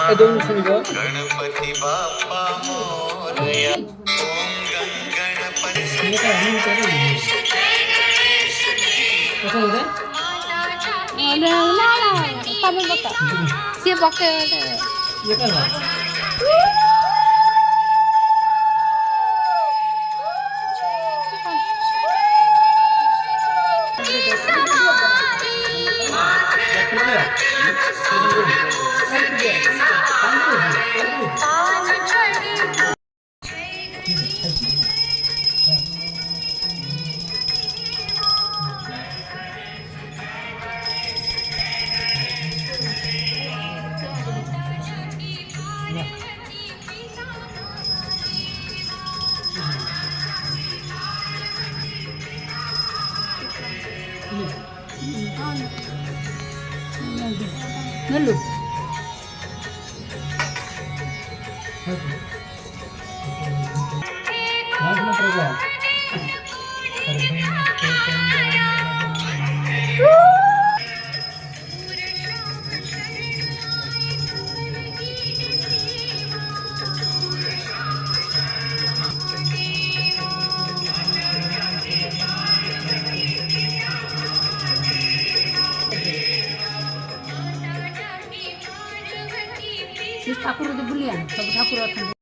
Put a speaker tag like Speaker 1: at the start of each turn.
Speaker 1: ଏ ଦଉନୁ ଶୁଣିବ।
Speaker 2: गणपति बाप्पा मोरया ओम गण गणपति
Speaker 1: ଇଏଟା ଆମେ କରିବୁ କଥା ଗୋଟେ
Speaker 3: ତମେ ପକା ସିଏ ପକେଇବ
Speaker 1: ଇଏଟା ନା
Speaker 3: నెల్లు ଠାକୁର ବୁଲିଆ ସବୁ ଠାକୁର ଅଛନ୍ତି।